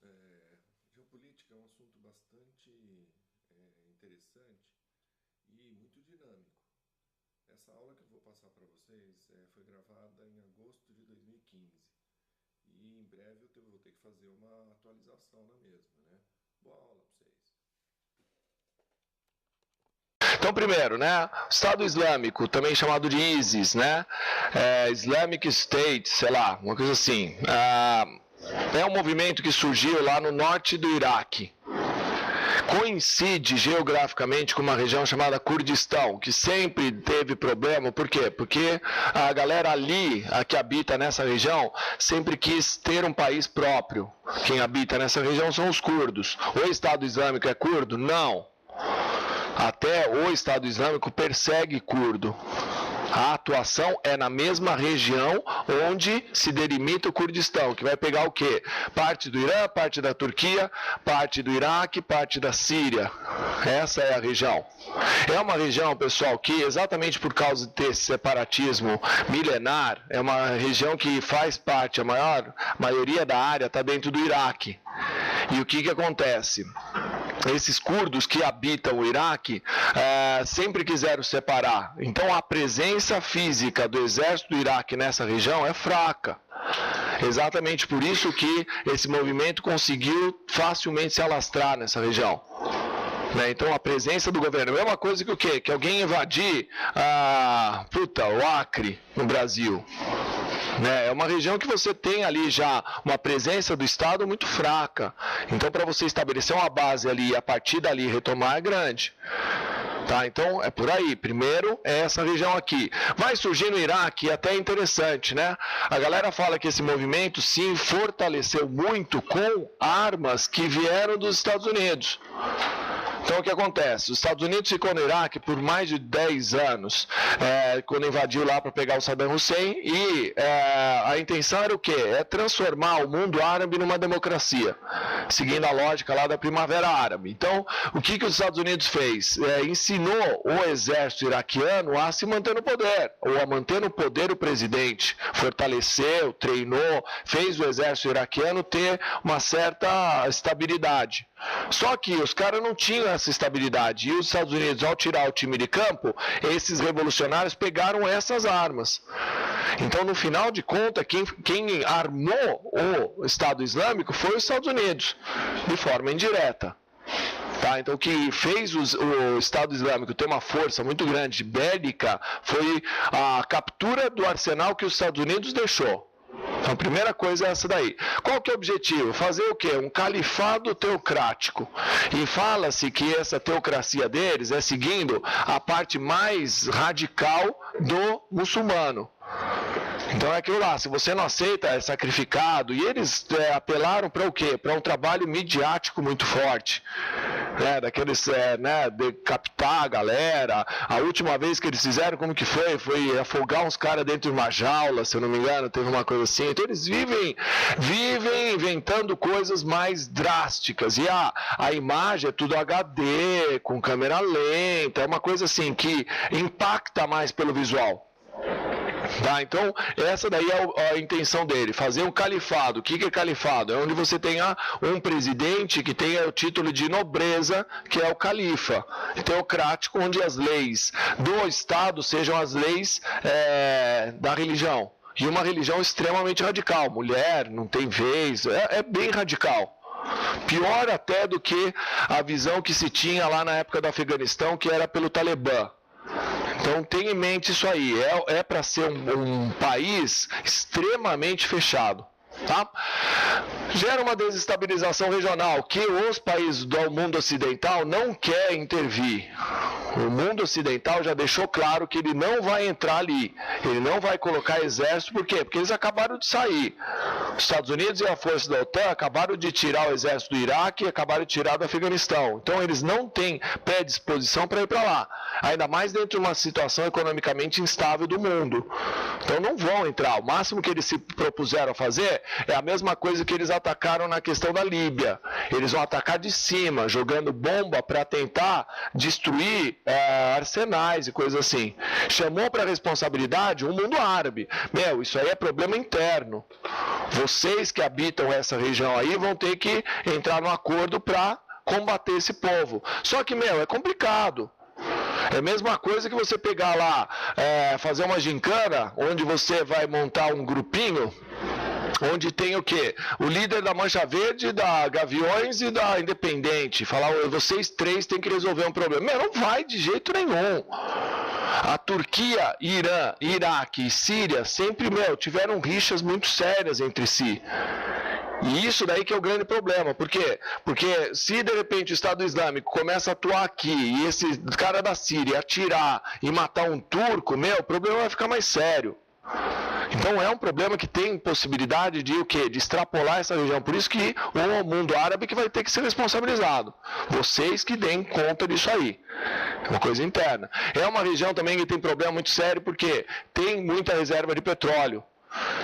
Geopolítica é um assunto bastante interessante e muito dinâmico. Essa aula que eu vou passar para vocês foi gravada em agosto de 2015 e em breve eu vou ter que fazer uma atualização na mesma, né? Boa aula para vocês. Então, primeiro, né, Estado Islâmico, também chamado de ISIS, né, Islamic State, sei lá, uma coisa assim, é um movimento que surgiu lá no norte do Iraque. Coincide geograficamente com uma região chamada Kurdistão, que sempre teve problema. Por quê? Porque a galera ali, a que habita nessa região, sempre quis ter um país próprio. Quem habita nessa região são os curdos. O Estado Islâmico é curdo? Não. Até o Estado Islâmico persegue curdo. A atuação é na mesma região onde se delimita o Kurdistão, que vai pegar o quê? Parte do Irã, parte da Turquia, parte do Iraque, parte da Síria. Essa é a região. É uma região, pessoal, que exatamente por causa desse separatismo milenar, é uma região que faz parte, a maioria da área está dentro do Iraque. E o que acontece? Esses curdos que habitam o Iraque sempre quiseram separar. Então a presença física do exército do Iraque nessa região é fraca. Exatamente por isso que esse movimento conseguiu facilmente se alastrar nessa região. Então a presença do governo, é uma coisa que o quê? Que alguém invadir o Acre no Brasil. É uma região que você tem ali já uma presença do Estado muito fraca. Então, para você estabelecer uma base ali e a partir dali retomar é grande. Tá, então é por aí. Primeiro é essa região aqui. Vai surgir no Iraque, e até é interessante, né? A galera fala que esse movimento se fortaleceu muito com armas que vieram dos Estados Unidos. Então o que acontece? Os Estados Unidos ficou no Iraque por mais de 10 anos, quando invadiu lá para pegar o Saddam Hussein, e a intenção era o quê? É transformar o mundo árabe numa democracia, seguindo a lógica lá da Primavera Árabe. Então, o que os Estados Unidos fez? Ensinou o exército iraquiano a se manter no poder, ou a manter no poder o presidente. Fortaleceu, treinou, fez o exército iraquiano ter uma certa estabilidade. Só que os caras não tinham essa estabilidade, e os Estados Unidos, ao tirar o time de campo, esses revolucionários pegaram essas armas. Então, no final de contas, quem armou o Estado Islâmico foi os Estados Unidos, de forma indireta. Tá, então o que fez o Estado Islâmico ter uma força muito grande, bélica, foi a captura do arsenal que os Estados Unidos deixou. Então, a primeira coisa é essa daí. Qual que é o objetivo? Fazer o quê? Um califado teocrático. E fala-se que essa teocracia deles é seguindo a parte mais radical do muçulmano. Então é aquilo lá, se você não aceita, é sacrificado. E eles apelaram para o quê? Para um trabalho midiático muito forte. Daqueles, decapitar a galera. A última vez que eles fizeram, como que foi? Foi afogar uns caras dentro de uma jaula, se eu não me engano, teve uma coisa assim. Então eles vivem inventando coisas mais drásticas. E a imagem é tudo HD, com câmera lenta, é uma coisa assim que impacta mais pelo visual. Tá, então essa daí é a intenção dele, fazer um califado. O que é califado? É onde você tenha um presidente que tenha o título de nobreza, que é o califa, teocrático, onde as leis do Estado sejam as leis da religião. E uma religião extremamente radical, mulher não tem vez, é bem radical. Pior até do que a visão que se tinha lá na época do Afeganistão, que era pelo Talibã. Então tenha em mente isso aí, é para ser um país extremamente fechado. Tá? Gera uma desestabilização regional que os países do mundo ocidental não querem intervir. O mundo ocidental já deixou claro que ele não vai entrar ali, ele não vai colocar exército, por quê? Porque eles acabaram de sair. Os Estados Unidos e a força da OTAN acabaram de tirar o exército do Iraque e acabaram de tirar do Afeganistão. Então eles não têm predisposição para ir para lá, ainda mais dentro de uma situação economicamente instável do mundo. Então não vão entrar, o máximo que eles se propuseram a fazer é a mesma coisa que eles atacaram na questão da Líbia. Eles vão atacar de cima, jogando bomba para tentar destruir arsenais e coisas assim. Chamou para responsabilidade o mundo árabe. Meu, isso aí é problema interno. Vocês que habitam essa região aí vão ter que entrar num acordo para combater esse povo. Só que, meu, é complicado. É a mesma coisa que você pegar lá, fazer uma gincana, onde você vai montar um grupinho, onde tem o quê? O líder da Mancha Verde, da Gaviões e da Independente. Falar, vocês três têm que resolver um problema. Meu, não vai de jeito nenhum. A Turquia, Irã, Iraque e Síria sempre, tiveram rixas muito sérias entre si. E isso daí que é o grande problema. Por quê? Porque se de repente o Estado Islâmico começa a atuar aqui e esse cara da Síria atirar e matar um turco, o problema vai ficar mais sério. Então é um problema que tem possibilidade de o quê? De extrapolar essa região. Por isso que o mundo árabe que vai ter que ser responsabilizado. Vocês que deem conta disso aí. É uma coisa interna. É uma região também que tem problema muito sério porque tem muita reserva de petróleo.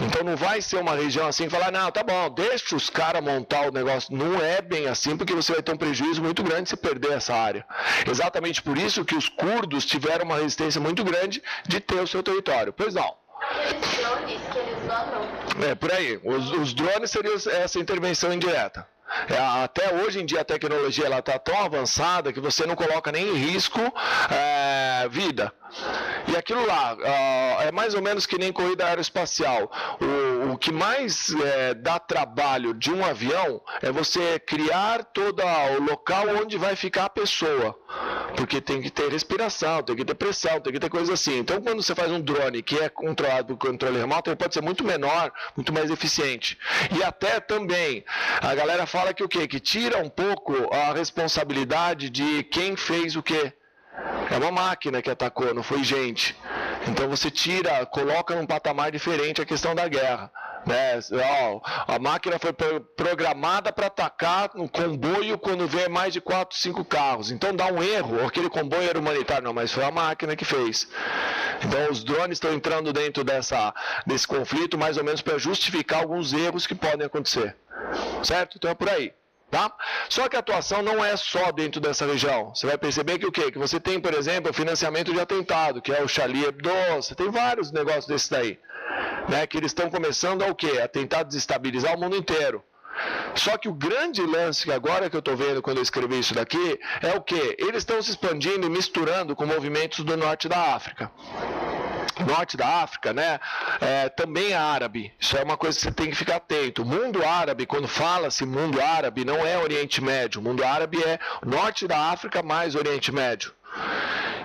Então não vai ser uma região assim que falar, não, tá bom, deixa os caras montar o negócio. Não é bem assim, porque você vai ter um prejuízo muito grande se perder essa área. Exatamente por isso que os curdos tiveram uma resistência muito grande de ter o seu território. Pois não. Aqueles drones que eles mandam. Por aí. Os drones seriam essa intervenção indireta. Até hoje em dia a tecnologia está tão avançada que você não coloca nem em risco vida. E aquilo lá é mais ou menos que nem corrida aeroespacial. O que mais dá trabalho de um avião é você criar todo o local onde vai ficar a pessoa. Porque tem que ter respiração, tem que ter pressão, tem que ter coisa assim. Então quando você faz um drone que é controlado por controle remoto, ele pode ser muito menor, muito mais eficiente. E até também, a galera fala que o quê? Que tira um pouco a responsabilidade de quem fez o quê? É uma máquina que atacou, não foi gente. Então você coloca num patamar diferente a questão da guerra. Né? A máquina foi programada para atacar um comboio quando vê mais de 4, 5 carros. Então dá um erro, aquele comboio era humanitário, não, mas foi a máquina que fez. Então os drones estão entrando dentro desse conflito mais ou menos para justificar alguns erros que podem acontecer. Certo? Então é por aí. Tá? Só que a atuação não é só dentro dessa região. Você vai perceber que o quê? Que você tem, por exemplo, o financiamento de atentado, que é o Charlie Hebdo, você tem vários negócios desses daí, né? Que eles estão começando a o quê? A tentar desestabilizar o mundo inteiro. Só que o grande lance que agora que eu estou vendo quando eu escrevi isso daqui é o quê? Eles estão se expandindo e misturando com movimentos do norte da África. Norte da África, né? Também é árabe. Isso é uma coisa que você tem que ficar atento. O mundo árabe, quando fala-se mundo árabe, não é Oriente Médio. O mundo árabe é norte da África mais Oriente Médio.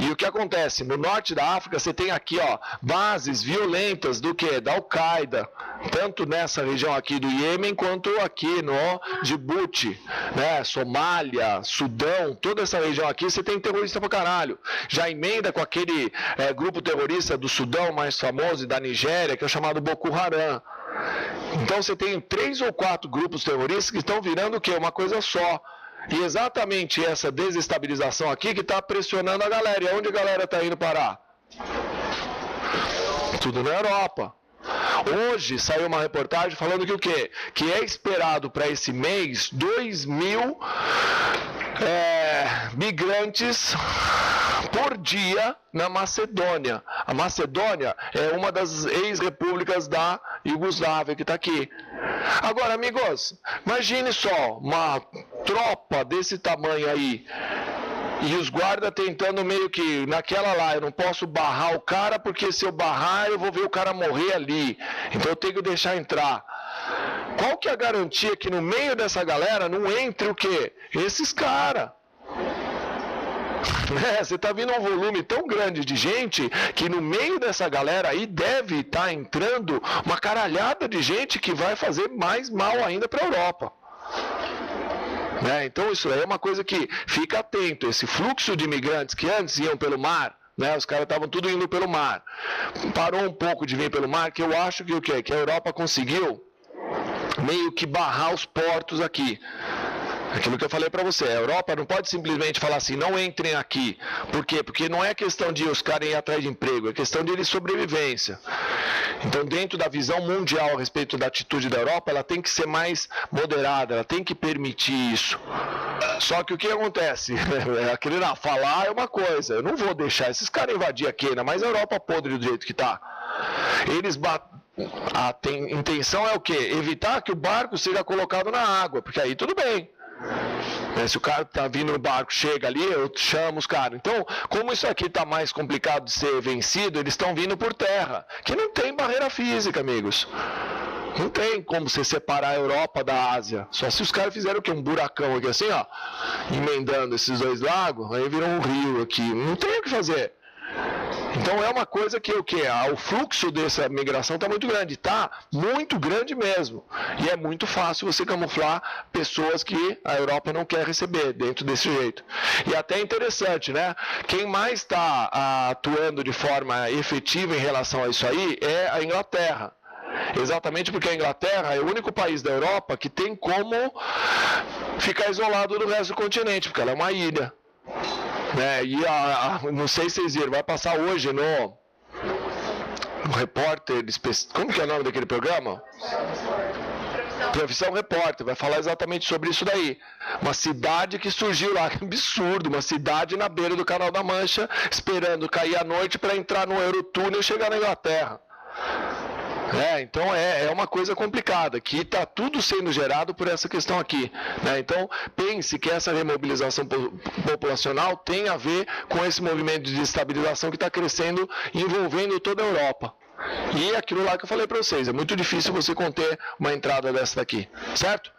E o que acontece? No norte da África você tem aqui bases violentas do quê? Da Al-Qaeda, tanto nessa região aqui do Iêmen quanto aqui no Djibouti, né? Somália, Sudão, toda essa região aqui você tem terrorista pra caralho. Já emenda com aquele grupo terrorista do Sudão mais famoso e da Nigéria, que é o chamado Boko Haram. Então você tem 3 ou 4 grupos terroristas que estão virando o quê? Uma coisa só. E exatamente essa desestabilização aqui que está pressionando a galera. E aonde a galera está indo parar? Tudo na Europa. Hoje saiu uma reportagem falando que o quê? Que é esperado para esse mês 2.000 migrantes por dia na Macedônia. A Macedônia é uma das ex-repúblicas da Iugoslávia que está aqui. Agora, amigos, imagine só uma tropa desse tamanho aí e os guardas tentando meio que naquela lá, eu não posso barrar o cara porque se eu barrar eu vou ver o cara morrer ali, então eu tenho que deixar entrar. Qual que é a garantia que no meio dessa galera não entre o quê? Esses caras. Você está vendo um volume tão grande de gente que no meio dessa galera aí deve estar entrando uma caralhada de gente que vai fazer mais mal ainda para a Europa. Então isso aí é uma coisa que fica atento. Esse fluxo de imigrantes que antes iam pelo mar, os caras estavam tudo indo pelo mar, parou um pouco de vir pelo mar, que eu acho que o quê? Que a Europa conseguiu meio que barrar os portos aqui. Aquilo que eu falei para você, a Europa não pode simplesmente falar assim, não entrem aqui. Por quê? Porque não é questão de os caras irem atrás de emprego, é questão de sobrevivência. Então, dentro da visão mundial a respeito da atitude da Europa, ela tem que ser mais moderada, ela tem que permitir isso. Só que o que acontece? Querer falar é uma coisa, eu não vou deixar esses caras invadir a Quênia, mas a Europa podre do jeito que está. A intenção é o quê? Evitar que o barco seja colocado na água, porque aí tudo bem. Se o cara tá vindo no barco, chega ali, eu chamo os caras. Então, como isso aqui tá mais complicado de ser vencido, eles estão vindo por terra, que não tem barreira física, amigos. Não tem como você separar a Europa da Ásia. Só se os caras fizeram o quê? Um buracão aqui assim, ó, emendando esses dois lagos, aí virou um rio aqui. Não tem o que fazer. Então é uma coisa que o fluxo dessa migração está muito grande, está muito grande mesmo. E é muito fácil você camuflar pessoas que a Europa não quer receber dentro desse jeito. E até é interessante, né? Quem mais está atuando de forma efetiva em relação a isso aí é a Inglaterra. Exatamente porque a Inglaterra é o único país da Europa que tem como ficar isolado do resto do continente, porque ela é uma ilha. Não sei se vocês viram, vai passar hoje no Repórter, como que é o nome daquele programa? Profissão Repórter, vai falar exatamente sobre isso daí. Uma cidade que surgiu lá, que absurdo, uma cidade na beira do Canal da Mancha, esperando cair a noite para entrar no Eurotúnel e chegar na Inglaterra. Então é uma coisa complicada, que está tudo sendo gerado por essa questão aqui. Né? Então pense que essa remobilização populacional tem a ver com esse movimento de estabilização que está crescendo, envolvendo toda a Europa. E aquilo lá que eu falei para vocês, é muito difícil você conter uma entrada dessa daqui, certo?